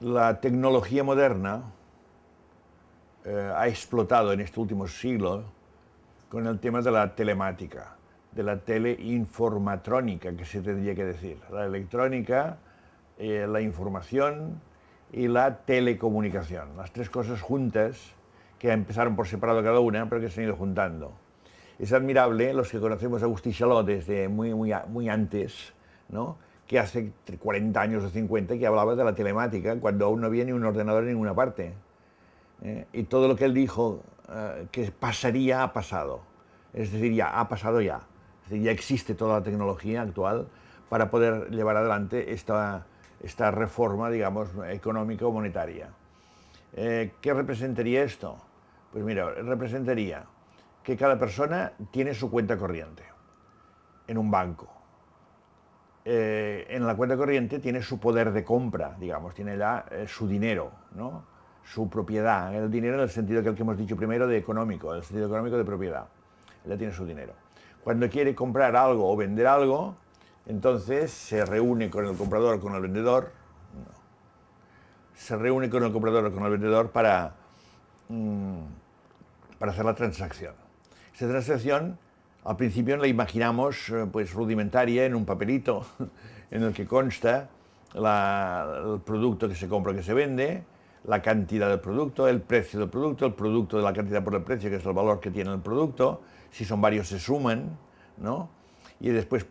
La tecnología moderna ha explotado en este último siglo con el tema de la telemática, de la teleinformatrónica, que se tendría que decir. La electrónica, la información y la telecomunicación. Las tres cosas juntas, que empezaron por separado cada una, pero que se han ido juntando. Es admirable, los que conocemos a Agustí Chaló desde muy antes, ¿no? Que hace 40 años o 50 que hablaba de la telemática, cuando aún no había ni un ordenador en ninguna parte. Y todo lo que él dijo que pasaría, ha pasado. Es decir, ya ha pasado ya. Es decir, ya existe toda la tecnología actual para poder llevar adelante esta reforma, digamos, económica o monetaria. ¿Qué representaría esto? Pues mira, representaría que cada persona tiene su cuenta corriente en un banco. En la cuenta corriente tiene su poder de compra, digamos, tiene ya su dinero, ¿no? Su propiedad, el dinero en el sentido que hemos dicho primero de económico, el sentido económico de propiedad. Él ya tiene su dinero. Cuando quiere comprar algo o vender algo, entonces se reúne con el comprador o con el vendedor, se reúne con el comprador o con el vendedor para hacer la transacción. Esta transacción, al principio la imaginamos pues rudimentaria en un papelito en el que consta el producto que se compra o que se vende, la cantidad del producto, el precio del producto, el producto de la cantidad por el precio, que es el valor que tiene el producto, si son varios se suman, ¿no? Y después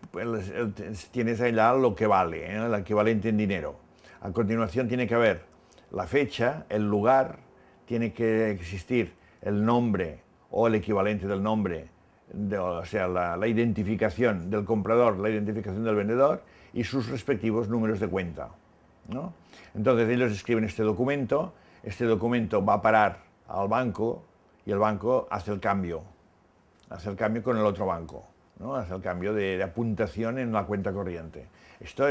tienes allá lo que vale, el equivalente en dinero. A continuación tiene que haber la fecha, el lugar, tiene que existir el nombre o el equivalente del nombre, o sea, la identificación del comprador, la identificación del vendedor y sus respectivos números de cuenta, ¿no? Entonces ellos escriben este documento va a parar al banco y el banco hace el cambio con el otro banco, ¿no? Hace el cambio de apuntación en la cuenta corriente. Esto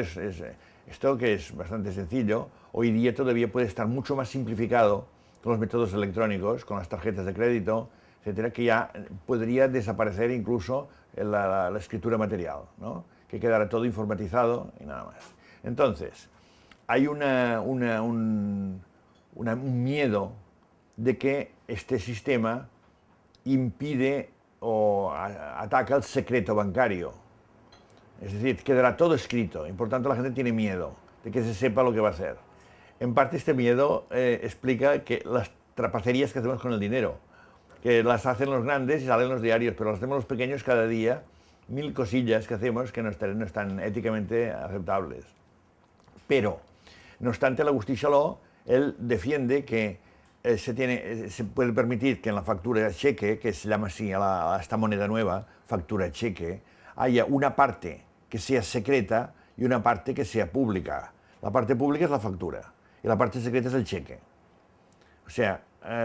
que es bastante sencillo, hoy día todavía puede estar mucho más simplificado con los métodos electrónicos, con las tarjetas de crédito, etcétera, que ya podría desaparecer incluso la escritura material, ¿no? Que quedará todo informatizado y nada más. Entonces, hay un miedo de que este sistema impide o ataca el secreto bancario. Es decir, quedará todo escrito y por tanto la gente tiene miedo de que se sepa lo que va a hacer. En parte este miedo explica que las trapacerías que hacemos con el dinero, que las hacen los grandes y salen los diarios, pero las hacemos los pequeños cada día, mil cosillas que hacemos que no están éticamente aceptables. Pero, no obstante, el Agustí Chaló, él defiende que se puede permitir que en la factura cheque, que se llama así a esta moneda nueva, factura cheque, haya una parte que sea secreta y una parte que sea pública. La parte pública es la factura y la parte secreta es el cheque. O sea,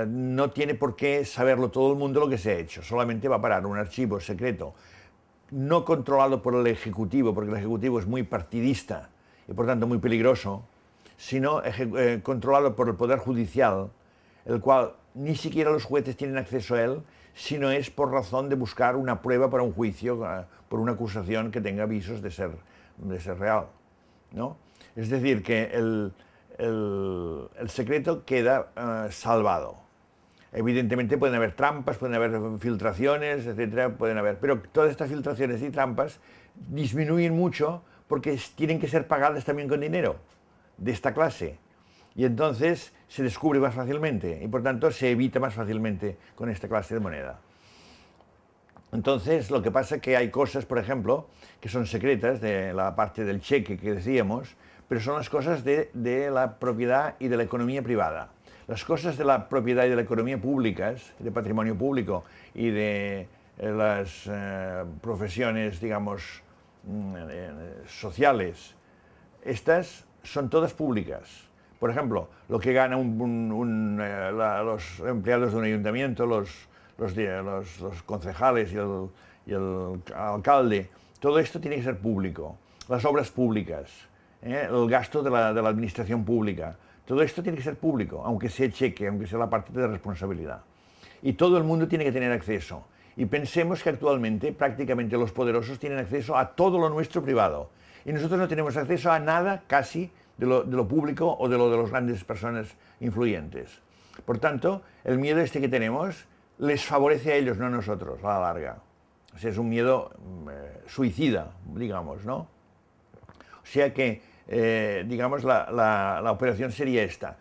no tiene por qué saberlo todo el mundo lo que se ha hecho, solamente va a parar un archivo secreto, no controlado por el Ejecutivo, porque el Ejecutivo es muy partidista y por tanto muy peligroso, sino controlado por el Poder Judicial, el cual ni siquiera los jueces tienen acceso a él, sino es por razón de buscar una prueba para un juicio, por una acusación que tenga visos de ser real, ¿no? Es decir, que el secreto queda salvado. Evidentemente pueden haber trampas, pueden haber filtraciones, etcétera, pero todas estas filtraciones y trampas disminuyen mucho porque tienen que ser pagadas también con dinero de esta clase. Y entonces se descubre más fácilmente y por tanto se evita más fácilmente con esta clase de moneda. Entonces lo que pasa es que hay cosas, por ejemplo, que son secretas de la parte del cheque que decíamos, pero son las cosas de la propiedad y de la economía privada. Las cosas de la propiedad y de la economía públicas, de patrimonio público y de las profesiones, digamos, sociales, estas son todas públicas. Por ejemplo, lo que gana los empleados de un ayuntamiento, los concejales y el alcalde, todo esto tiene que ser público. Las obras públicas, el gasto de la administración pública, todo esto tiene que ser público, aunque sea cheque, aunque sea la parte de responsabilidad. Y todo el mundo tiene que tener acceso. Y pensemos que actualmente prácticamente los poderosos tienen acceso a todo lo nuestro privado. Y nosotros no tenemos acceso a nada casi de lo público o de lo de las grandes personas influyentes. Por tanto, el miedo este que tenemos les favorece a ellos, no a nosotros, a la larga. O sea, es un miedo suicida, digamos, ¿no? O sea que, digamos, la operación sería esta.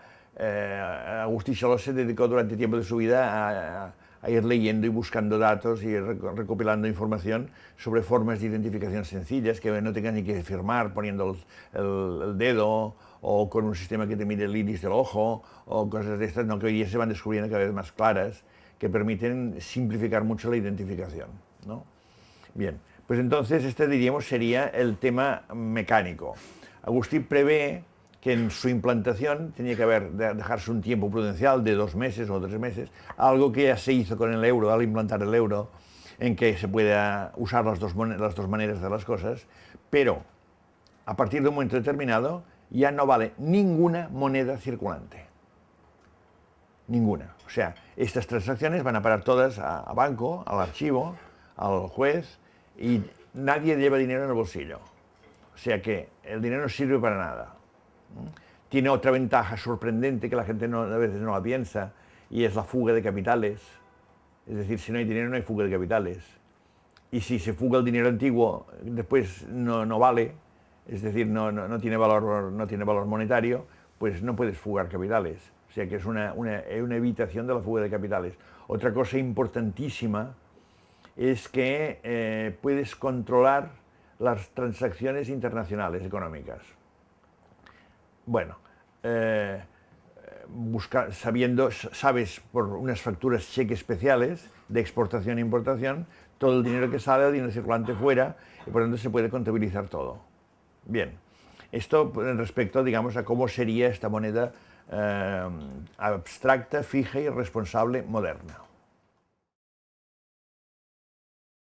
Agustí Chalós se dedicó durante tiempo de su vida a ir leyendo y buscando datos y recopilando información sobre formas de identificación sencillas que no tengas ni que firmar poniendo el dedo o con un sistema que te mide el iris del ojo o cosas de estas, no, que hoy día se van descubriendo cada vez más claras, que permiten simplificar mucho la identificación, ¿no? Bien, pues entonces este, diríamos, sería el tema mecánico. Agustí prevé que en su implantación tenía que dejarse un tiempo prudencial de 2 meses o 3 meses, algo que ya se hizo con el euro, al implantar el euro, en que se pueda usar las dos maneras de las cosas, pero a partir de un momento determinado ya no vale ninguna moneda circulante. Ninguna. O sea, estas transacciones van a parar todas a banco, al archivo, al juez, y nadie lleva dinero en el bolsillo. O sea que el dinero no sirve para nada. Tiene otra ventaja sorprendente que la gente a veces no la piensa, y es la fuga de capitales. Es decir, si no hay dinero no hay fuga de capitales. Y si se fuga el dinero antiguo, después no vale, es decir, no tiene valor monetario, pues no puedes fugar capitales. O sea que es una evitación de la fuga de capitales. Otra cosa importantísima es que puedes controlar las transacciones internacionales económicas. Bueno, sabes por unas facturas cheques especiales de exportación e importación todo el dinero que sale, el dinero circulante fuera, y por lo tanto se puede contabilizar todo. Bien, esto respecto, digamos, a cómo sería esta moneda abstracta, fija y responsable moderna.